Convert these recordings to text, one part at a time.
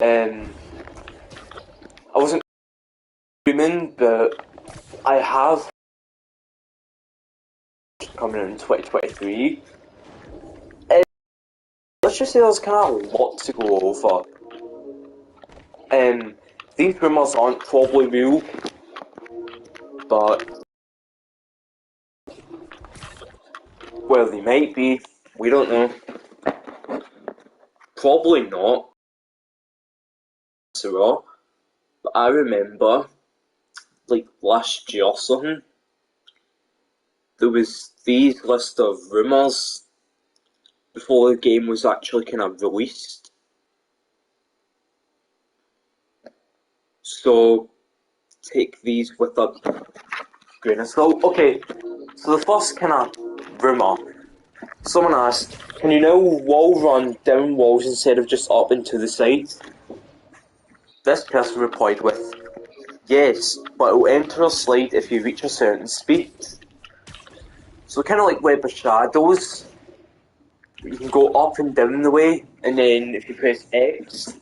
I wasn't human, but I have coming out in 2023. Let's just say there's kind of a lot to go over. These rumours aren't probably real, but well, they might be. We don't know. Probably not. So, but I remember, like last year or something, there was these list of rumours before the game was actually kind of released. So take these with a grain of salt. Okay, so the first kind of rumour. Someone asked, can you now wall run down walls instead of just up and to the sides? This person replied with, yes, but it will enter a slide if you reach a certain speed. So kind of like Web of Shadows, you can go up and down the way, and then if you press X,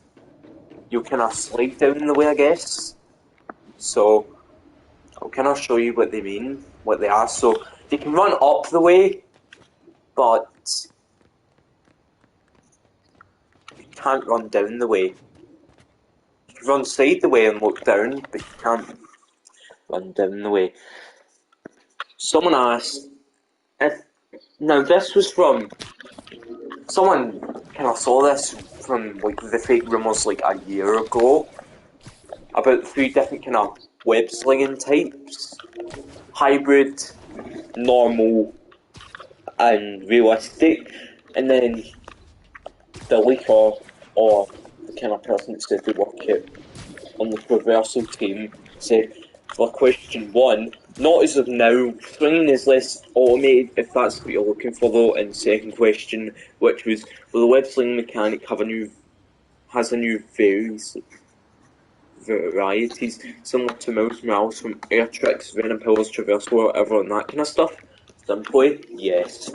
you'll kind of slide down the way, I guess. So I'll kind of show you what they mean, what they are. So they can run up the way, but you can't run down the way. You can run side the way and look down, but you can't run down the way. Someone asked, now this was from, someone kind of saw this from like the fake rumours like a year ago, about 3 different kind of web slinging types: hybrid, normal, and realistic. And then the leaker, or the kind of person that said they work it on the reversal team, said for question 1, not as of now, swinging is less automated if that's what you're looking for though. And second question, which was, will the web slinging mechanic has a new varieties similar to Mouse Mouse from Air Tricks, Venom Pillars, Traversal, whatever, and that kind of stuff? Simply, yes.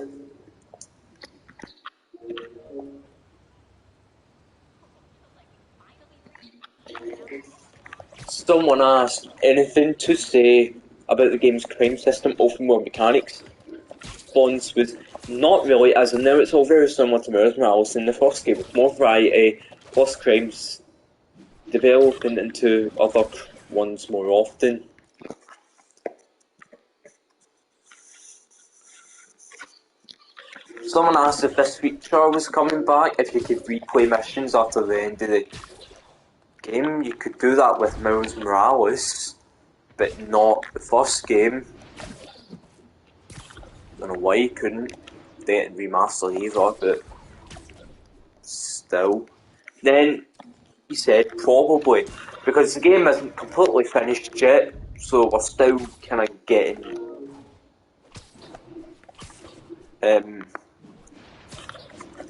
Someone asked, anything to say about the game's crime system, open world mechanics? Response was, not really, as of now it's all very similar to Miles Morales in the first game, with more variety, plus crimes developing into other ones more often. Someone asked if this feature was coming back, if you could replay missions after the end of the game. You could do that with Miles Morales, but not the first game. I don't know why you couldn't. They didn't remaster either, but still. Then he said probably, because the game isn't completely finished yet, so we're still kind of getting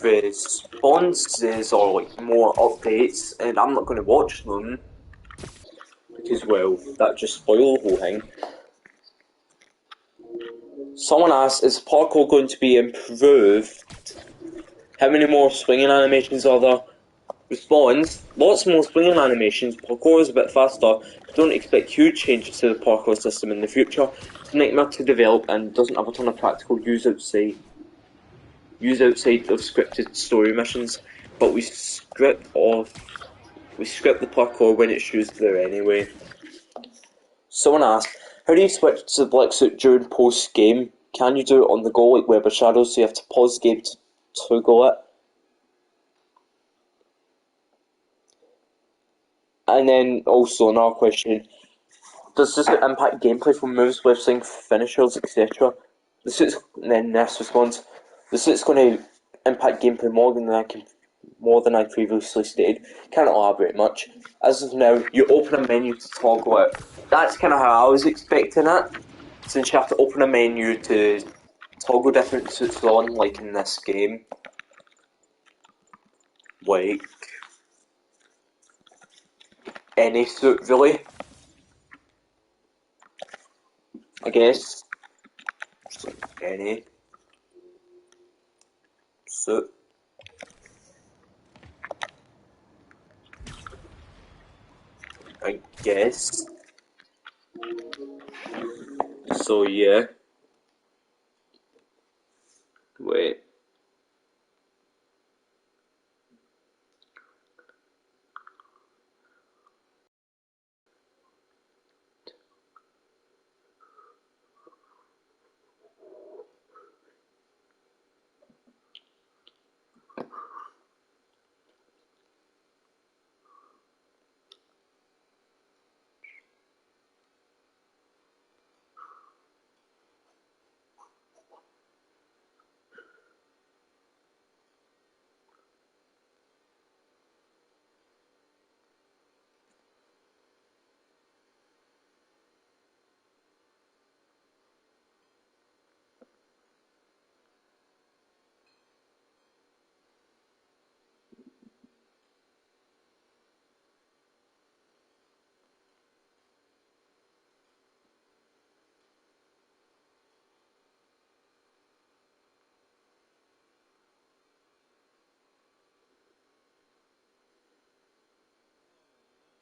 responses or like more updates, and I'm not going to watch them because, well, that just spoils the whole thing. Someone asked, is parkour going to be improved? How many more swinging animations are there? Response, lots more swinging animations, parkour is a bit faster, but don't expect huge changes to the parkour system in the future. It's a nightmare to develop and doesn't have a ton of practical use outside of scripted story missions, but we script the parkour when it's used there anyway. Someone asked, how do you switch to the black suit during post game? Can you do it on the go like Web of Shadows, so you have to pause the game to toggle it? And then also another question, does this impact gameplay from moves, web sling, finishers, etc.? And then this response, the suit's going to impact gameplay more than I previously stated. Can't elaborate much. As of now, you open a menu to toggle it. That's kind of how I was expecting it, since you have to open a menu to toggle different suits on, like in this game. Like any suit, really. I guess. Just like any suit. I guess. So yeah. Wait.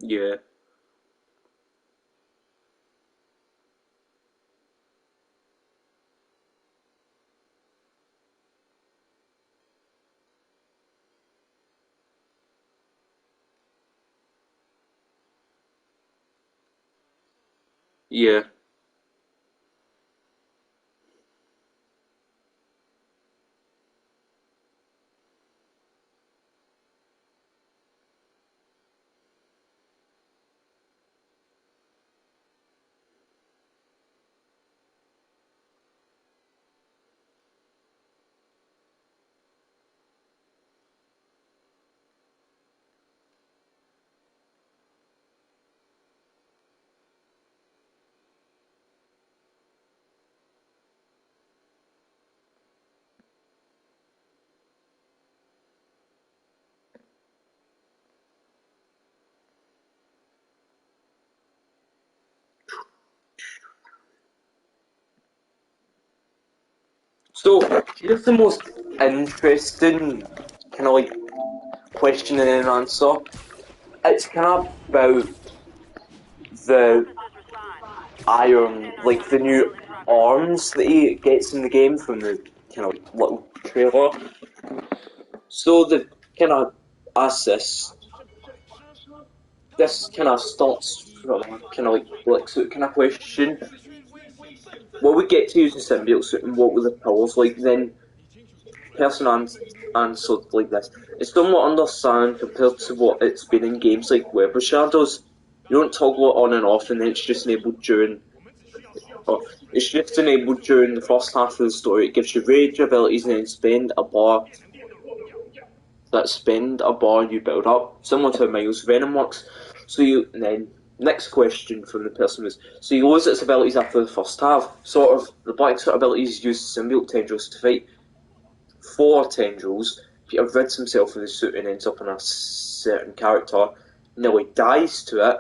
Yeah. Yeah. So here's the most interesting kind of like question and answer. It's kind of about the iron, like the new arms that he gets in the game from the kind of like little trailer. So the kind of asked this kind of starts from kind of like Black Suit kind of question. What we get to use the symbiote suit and what were the powers like? Then person answered like this. It's somewhat understand compared to what it's been in games like Web of Shadows. You don't toggle it on and off and then it's just enabled during the first half of the story. It gives you rage abilities and then spend a bar you build up, similar to how Miles Venom works. So you and then next question from the person was, so you lose its abilities after the first half. Sort of the black suit abilities use symbiote tendrils to fight four tendrils. Peter rids himself of the suit and ends up in a certain character, nearly dies to it,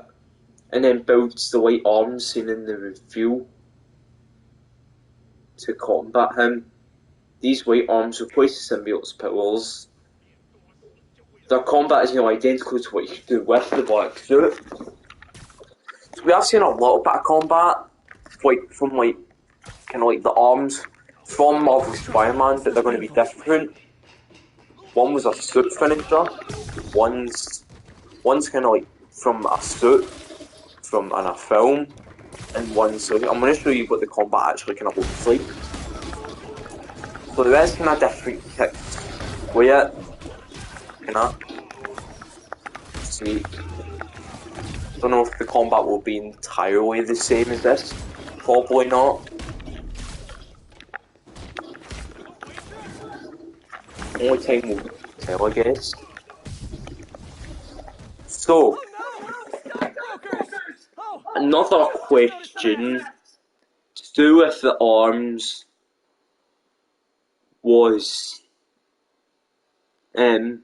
and then builds the white arms seen in the reveal to combat him. These white arms replace the symbiote's powers. Their combat is nearly identical to what you could do with the black suit. So we have seen a little bit of combat, like from like kind of like the arms from Marvel's Spider-Man, but they're going to be different. One was a suit finisher. One's kind of like from a suit from in a film, and one's so I'm going to show you what the combat actually kind of looks like. So there is kind of different kicks with it, kind of. See, don't know if the combat will be entirely the same as this. Probably not. Only time will tell, I guess. So, another question to do with the arms was um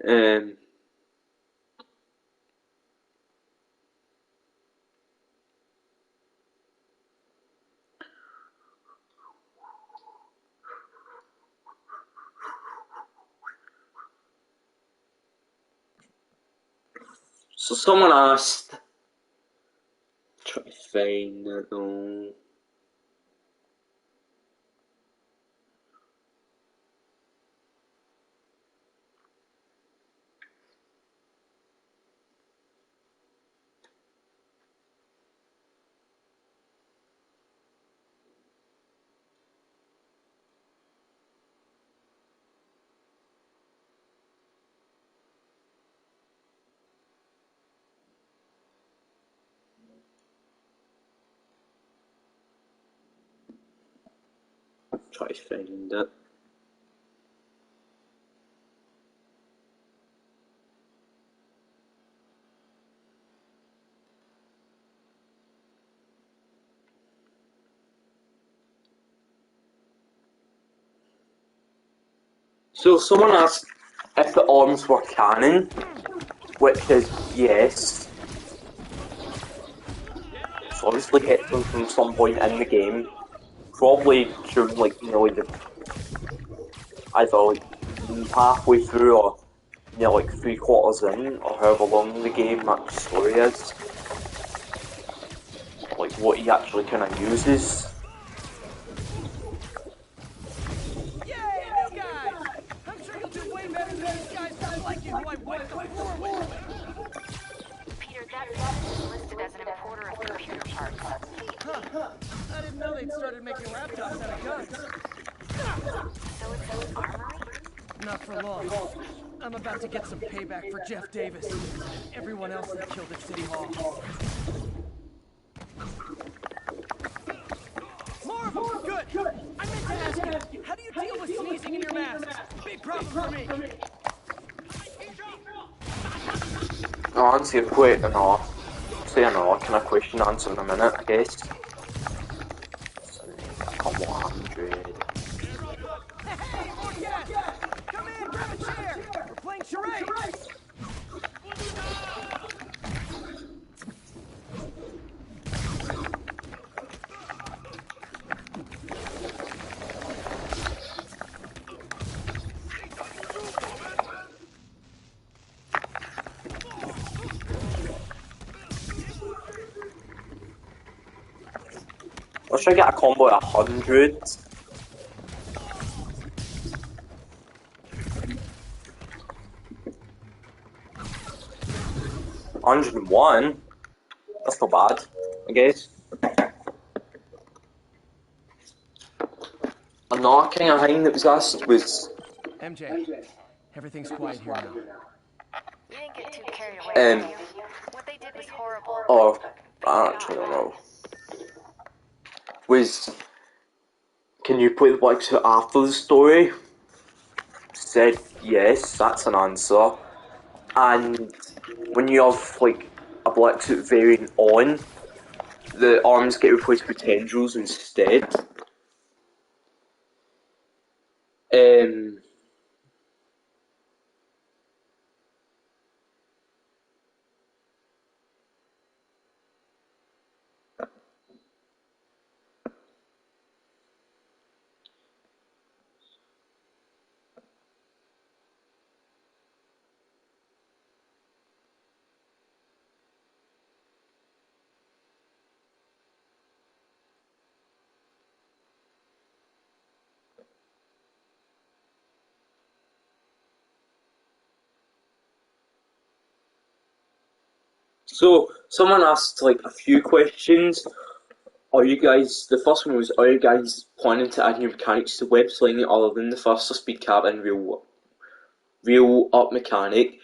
um So someone asked, try to find it though. Try to find it. So someone asked if the arms were canon, which is yes. So obviously hit them from some point in the game, probably during like the either like halfway through or like 3/4 in, or however long the game actual story is. Like what he actually kind of uses. Yay, new guy! I'm sure you'll do way better than these guys that like you who I wiped the floor with. Peter, that is listed as an importer of computer parts. Huh. I didn't know they'd started making laptops out of guns. So it's an armory? Not for long. I'm about to get some payback for Jeff Davis and everyone else that killed at City Hall. More of them! Good! I meant to ask you, how do you deal with sneezing in your mask? Big problem for me! I'll answer your question or say another kind of question answer in a minute, I guess. Come 100. Hey, more gas! Come in, grab a chair! We're playing charades! Let's try to get a combo at 100. $101? That's not bad, I guess. Another kind of thing that was asked was MJ, everything's quiet here now. You didn't get too carried away, did you? What they did was horrible. I actually don't know. Was, can you play the Black Suit after the story? Said yes, that's an answer. And when you have like a Black Suit variant on, the arms get replaced with tendrils instead. So someone asked like a few questions. The first one was, are you guys planning to add new mechanics to web slinging other than the faster speed cap and real up mechanic?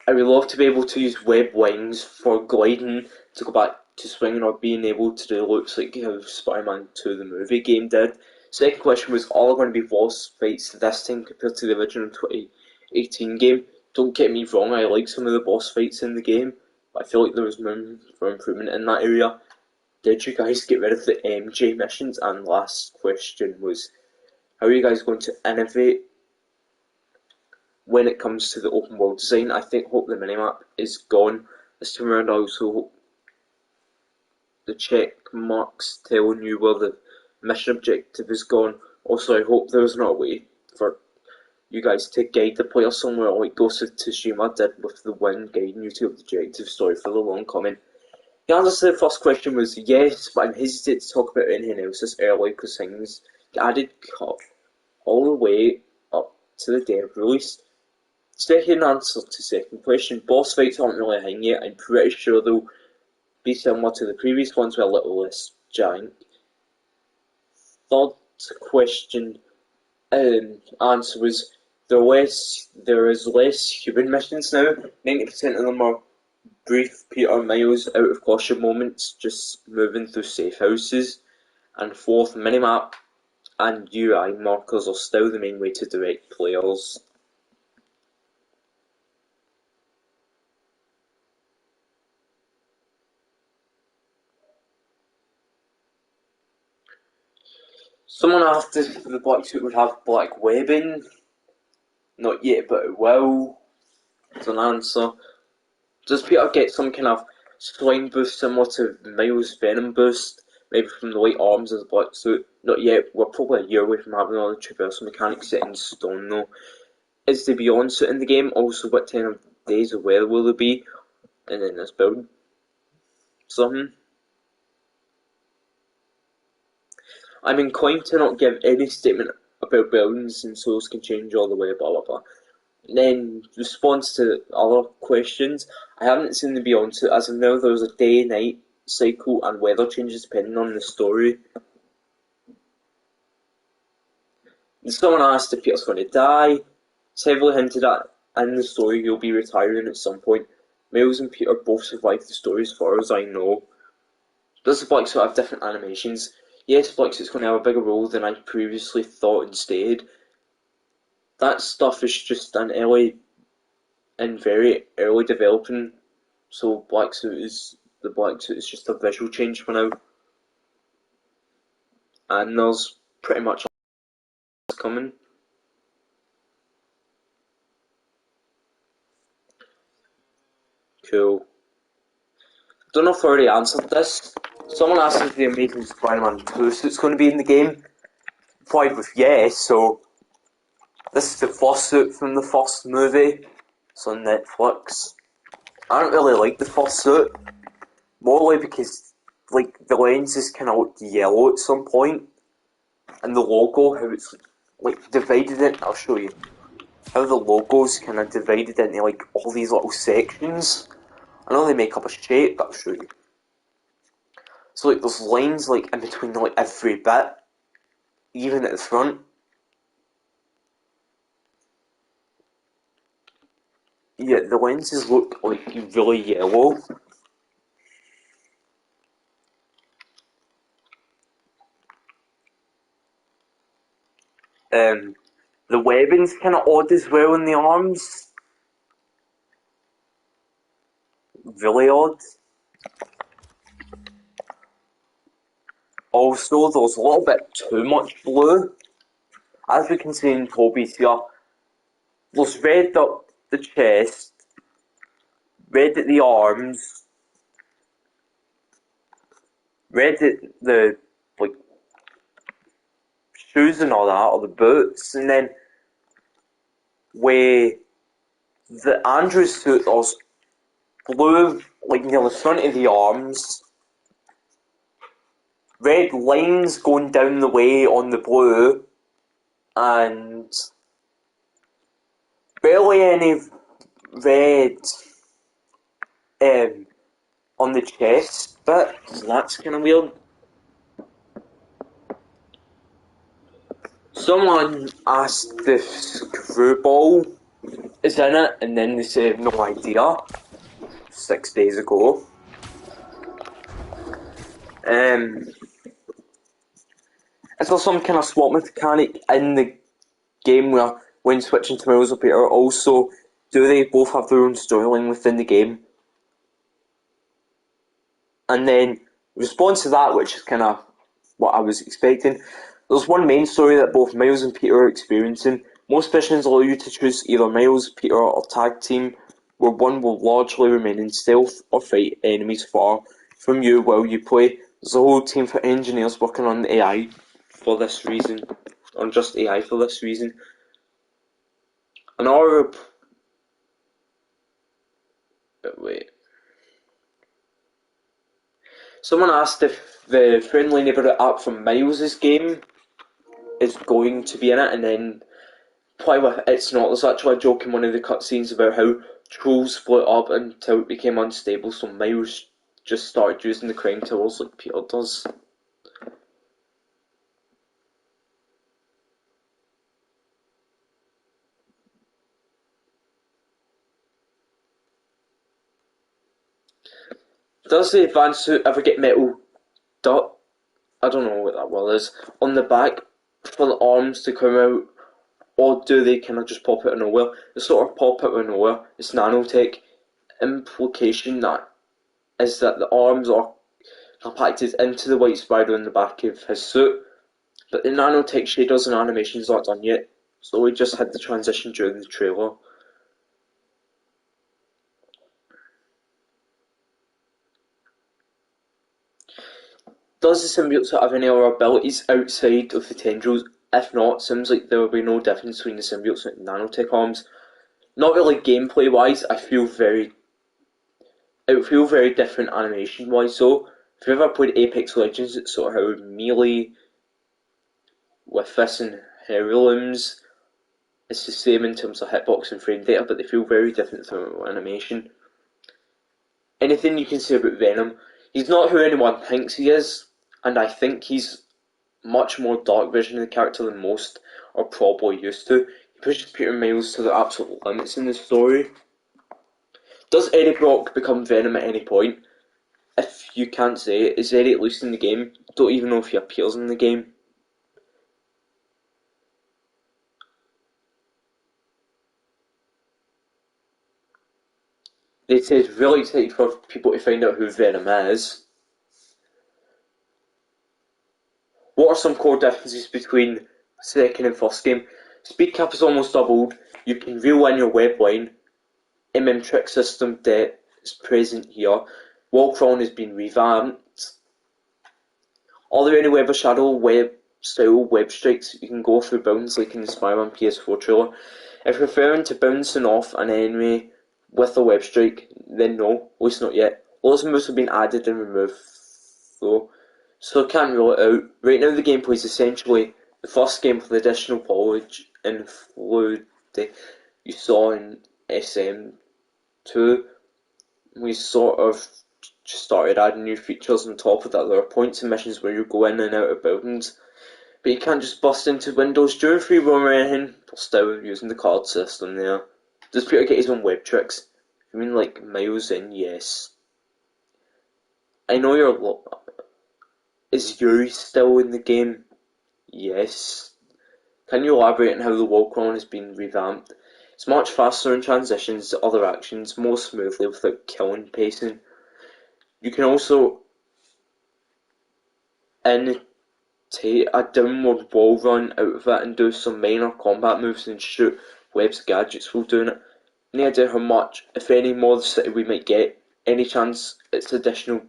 I would love to be able to use web wings for gliding to go back to swinging, or being able to do looks like how Spider-Man 2 the movie game did. Second question was, are there going to be boss fights this time compared to the original 2018 game? Don't get me wrong, I like some of the boss fights in the game, but I feel like there was room for improvement in that area. Did you guys get rid of the MJ missions? And last question was, how are you guys going to innovate when it comes to the open world design? I hope the minimap is gone this time around. I also hope the check marks telling you where the mission objective is gone. Also, I hope there's not a way for you guys to guide the player somewhere like Ghost of Tsushima did with the wind guiding you to objective. Sorry for the long comment. The answer to the first question was yes, but I'm hesitant to talk about anything else this early because things get added cut all the way up to the day of release. Second answer to second question, boss fights aren't really a thing yet. I'm pretty sure they'll be similar to the previous ones with a little less jank. Third question answer was there is less human missions now. 90% of them are brief Peter Miles out of caution moments, just moving through safe houses. And fourth, minimap and UI markers are still the main way to direct players. Someone asked if the black suit would have black webbing. Not yet, but it will. It's an answer. Does Peter get some kind of swing boost similar to Miles' Venom boost? Maybe from the white arms of the black suit? Not yet. We're probably a year away from having all the traversal mechanics set in stone though. Is the Beyond suit in the game? Also, what 10 of days of weather will there be? And then this build. Something. I'm inclined to not give any statement about buildings and souls can change all the way, blah blah blah. And then, response to other questions, I haven't seen the Beyond suit. As of now, there's a day-night cycle and weather changes depending on the story. And someone asked if Peter's going to die. It's heavily hinted at in the story he'll be retiring at some point. Miles and Peter both survived the story as far as I know. Does the Black Suit have different animations? Yes, Black Suit's going to have a bigger role than I previously thought instead. That stuff is just very early developing, so the Black Suit is just a visual change for now. And there's pretty much coming. Cool. Don't know if I already answered this. Someone asked if the Amazing Spider-Man 2 suit's going to be in the game. Replied with yes, so this is the first suit from the first movie. It's on Netflix. I don't really like the first suit. Mostly because the lenses kind of looked yellow at some point. And the logo, how it's divided in, I'll show you. How the logo's kind of divided into all these little sections. I know they make up a shape, but I'll show you. So there's lines in between every bit, even at the front. Yeah, the lenses look really yellow. The webbing's kind of odd as well in the arms. Really odd. Also, there's a little bit too much blue. As we can see in Toby's here, there's red up the chest, red at the arms, red at the shoes and all that, or the boots, and then where the Andrew suit, there's blue near the front of the arms, red lines going down the way on the blue, and barely any red on the chest bit, so that's kind of weird. Someone asked if Screwball is in it, and then they said no idea 6 days ago. Is there some kind of swap mechanic in the game where when switching to Miles or Peter, also do they both have their own storyline within the game? And then response to that, which is kind of what I was expecting, there's one main story that both Miles and Peter are experiencing. Most missions allow you to choose either Miles, Peter, or tag team, where one will largely remain in stealth or fight enemies far from you while you play. There's a whole team of engineers working on AI for this reason, on just AI for this reason. Another wait. Someone asked if the friendly neighbourhood app from Miles' game is going to be in it, and then play with it's not. There's actually a joke in one of the cutscenes about how trolls split up until it became unstable, so Miles just started using the crime tools like Peter does. Does the advanced suit ever get metal dot? I don't know what that word is. On the back for the arms to come out, or do they kind of just pop out of nowhere? They sort of pop out of nowhere. It's nanotech. Implication that is that the arms are compacted into the white spider in the back of his suit, but the nanotech shaders and animations aren't done yet, so we just had the transition during the trailer. Does the symbiote have any other abilities outside of the tendrils? If not, seems like there will be no difference between the symbiotes and nanotech arms. Not really gameplay wise, it would feel very different animation wise though. If you've ever played Apex Legends, it's sort of how melee with this and heirlooms, it's the same in terms of hitbox and frame data, but they feel very different from animation. Anything you can say about Venom? He's not who anyone thinks he is, and I think he's much more dark vision of the character than most are probably used to. He pushes Peter Miles to the absolute limits in the story. Does Eddie Brock become Venom at any point? If you can't say it, is Eddie at least in the game? Don't even know if he appears in the game. They said really excited for people to find out who Venom is. What are some core differences between second and first game? Speed cap is almost doubled. You can reel in your web line. Trick system that is present here. Wall crawling has been revamped. Are there any web or shadow web style web strikes you can go through bounds like in the SpiderMan PS4 trailer? If referring to bouncing off an enemy with a web strike, then no, at least not yet. Lots of moves have been added and removed though, so I can't rule it out. Right now the gameplay is essentially the first game with additional polish and fluidity you saw in SM2. We sort of just started adding new features on top of that. There are points and missions where you go in and out of buildings, but you can't just bust into windows during free roam or anything. We're still using the card system there. Does Peter get his own web tricks? I mean, like Miles in, yes. I know you're. Is Yuri still in the game? Yes. Can you elaborate on how the wall crawling has been revamped? It's much faster in transitions to other actions, more smoothly without killing pacing. You can also annotate a downward wall run out of it and do some minor combat moves and shoot webs gadgets while doing it. Any idea how much, if any, more of the city we might get? Any chance it's additional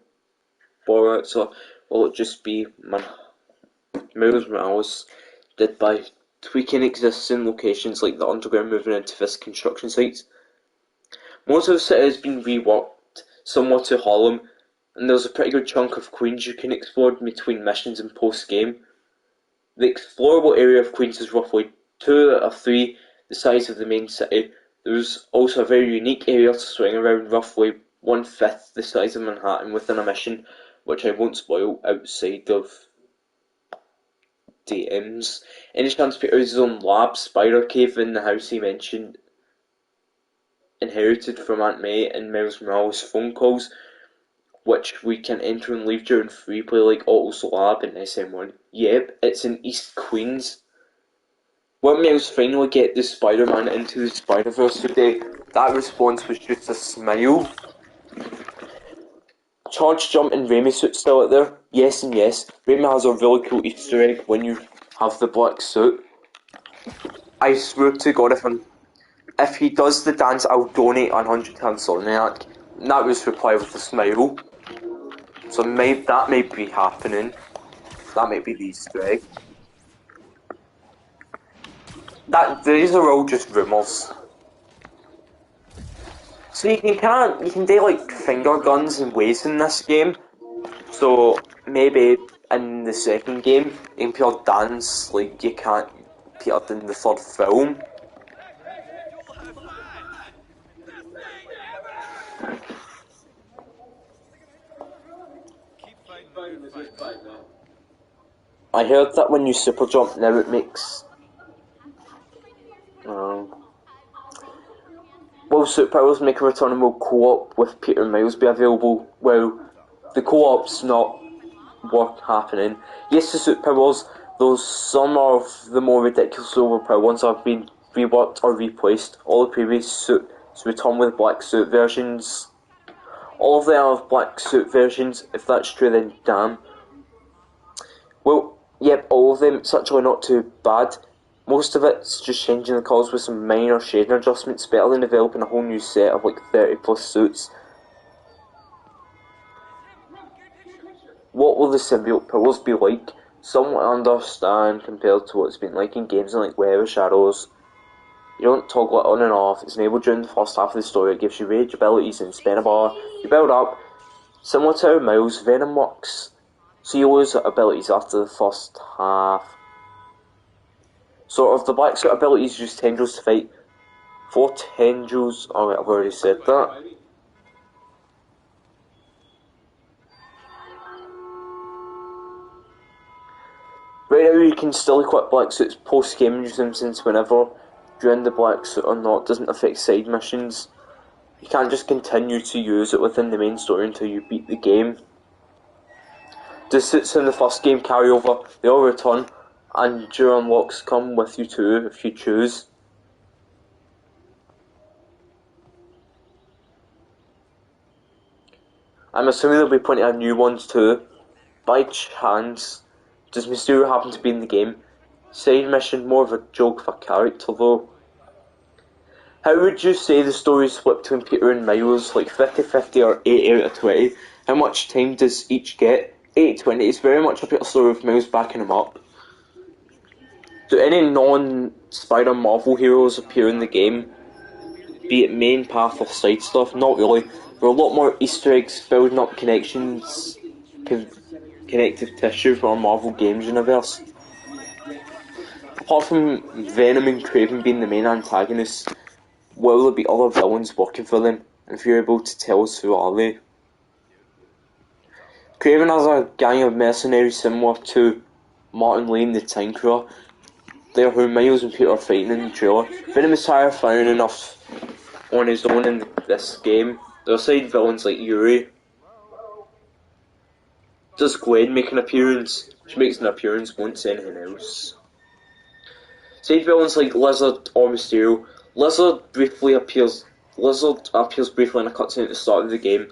borrowouts, or will it just be Miles Morales did by tweaking existing locations like the underground moving into this construction sites? Most of the city has been reworked somewhat to Harlem, and there's a pretty good chunk of Queens you can explore between missions and post-game. The explorable area of Queens is roughly 2 out of 3 the size of the main city. There's also a very unique area to swing around, roughly 1/5 the size of Manhattan within a mission, which I won't spoil outside of DMs. Any chance Peter has his own lab, Spider Cave in the house he mentioned, inherited from Aunt May and Miles Morales' phone calls, which we can enter and leave during free play like Otto's Lab in SM1. Yep, it's in East Queens. When Miles finally get the SpiderMan into the SpiderVerse today, that response was just a smile. Charge Jump and Raimi suit still out there? Yes and yes. Raimi has a really cool Easter egg when you have the black suit. I swear to God, if he does the dance, I'll donate 100 to Insomniac. And that was replied with a smile. So that may be happening. That might be the Easter egg. these are all just rumours. So you can do like finger guns and ways in this game. So maybe in the second game, you can pure dance like you can't pure in the third film. I heard that when you super jump now it makes will superpowers make a return and will co-op with Peter and Miles be available? Well, the co-op's not work happening. Yes, the superpowers, though some of the more ridiculous overpowered ones have been reworked or replaced. All the previous suits return with black suit versions. All of them have black suit versions. If that's true, then damn. Well, yep, all of them. It's actually not too bad. Most of it's just changing the colours with some minor shading adjustments, better than developing a whole new set of like 30 plus suits. What will the symbiote powers be like? Somewhat understand compared to what it's been like in games like Web of Shadows. You don't toggle it on and off. It's enabled during the first half of the story. It gives you rage abilities and spin a bar. You build up. Similar to how Miles' Venom works. So you lose abilities after the first half. Sort of, the black suit abilities use tendrils to fight. 4 tendrils. Oh wait, I've already said that. Right now you can still equip black suits post-game, use them since whenever. During the black suit or not doesn't affect side missions. You can't just continue to use it within the main story until you beat the game. The suits in the first game carry over, they all return, and your unlocks come with you too if you choose. I'm assuming there'll be plenty of new ones too. By chance, does Mysterio happen to be in the game? Side mission, more of a joke of a character though. How would you say the story is split between Peter and Miles, like 50-50 or 8 out of 20? How much time does each get? 8-20 is very much a Peter story with Miles backing him up. Do any non-Spider Marvel heroes appear in the game? Be it main path or side stuff? Not really. There are a lot more Easter eggs building up connections, connective tissue for our Marvel Games universe. Apart from Venom and Kraven being the main antagonists, will there be other villains working for them? And if you're able to tell us who are they? Kraven has a gang of mercenaries similar to Martin Lane the Tinkerer. They are who Miles and Peter are fighting in the trailer. Venom is terrifying enough on his own in this game. There are side villains like Yuri. Does Gwen make an appearance? She makes an appearance, won't say anything else. Side villains like Lizard or Mysterio. Lizard appears briefly in a cutscene at the start of the game.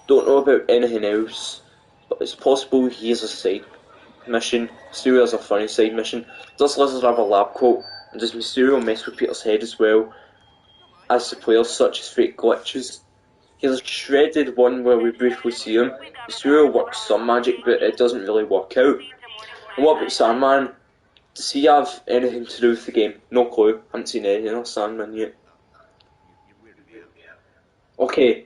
Don't know about anything else, but it's possible he has a side mission. Mysterio has a funny side mission. Does Lizard have a lab coat? And does Mysterio mess with Peter's head as well as the players, such as fake glitches? He has a shredded one where we briefly see him. Mysterio works some magic, but it doesn't really work out. And what about Sandman? Does he have anything to do with the game? No clue. Haven't seen anything of Sandman yet. Okay.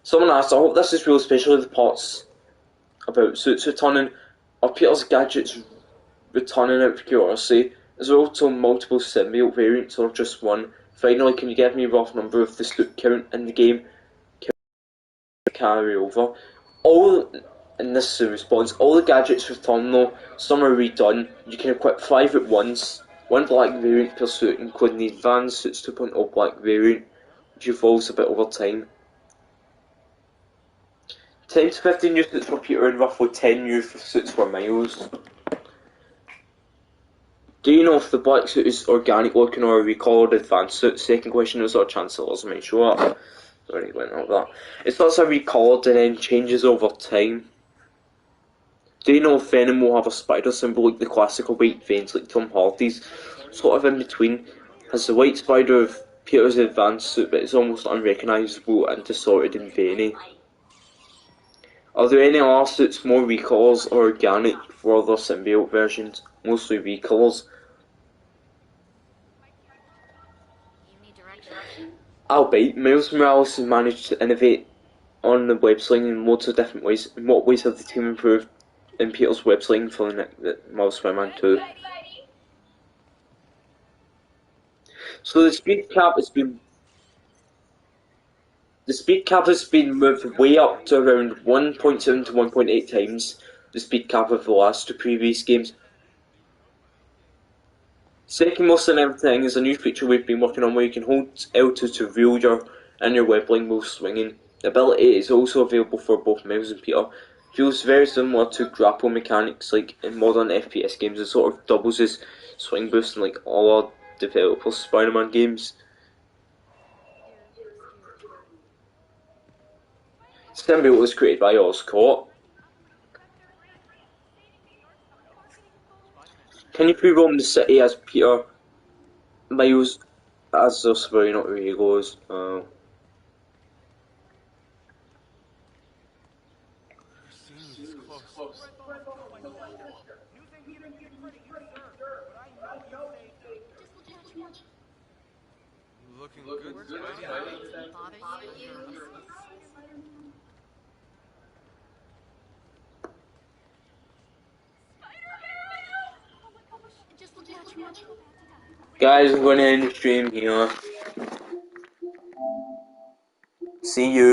Someone asked, I hope this is real, especially the parts about suits returning. Are Peter's gadgets returning out of curiosity? Is there also multiple symbiote variants or just one? Finally, can you give me a rough number of the suit count in the game? Carry over. And this is a response, all the gadgets return though, some are redone. You can equip 5 at once, 1 black variant per suit, including the Advanced Suits 2.0 black variant, which evolves a bit over time. 10 to 15 new suits for Peter and roughly 10 new suits for Miles. Do you know if the black suit is organic looking or a recolored advanced suit? Second question, is there a chance it might show up? Already went over that. It starts a recolored and then changes over time. Do you know if Venom will have a spider symbol like the classical white veins like Tom Hardy's? Sort of in between. Has the white spider of Peter's advanced suit, but it's almost unrecognisable and distorted and veiny. Are there any other suits more recolors or organic for other symbiote versions? Mostly recolors. Albeit, Miles Morales has managed to innovate on the web slinging in loads of different ways. In what ways have the team improved in Peter's web slinging for the Miles Spider-Man 2? So the speed cap has been moved way up to around 1.7 to 1.8 times the speed cap of the last two previous games. Second most significant thing is a new feature we've been working on where you can hold L2 to reel your inner webbling while swinging. The ability is also available for both Miles and Peter. Feels very similar to grapple mechanics like in modern FPS games. It sort of doubles as swing boost in like all our developers' SpiderMan games. Symbiote was created by Oscott. Can you pre-roam the city as Peter? Miles as this way, not where he goes. Looking good, Spidey. Bother you? Guys, I'm going to end the stream here. See you.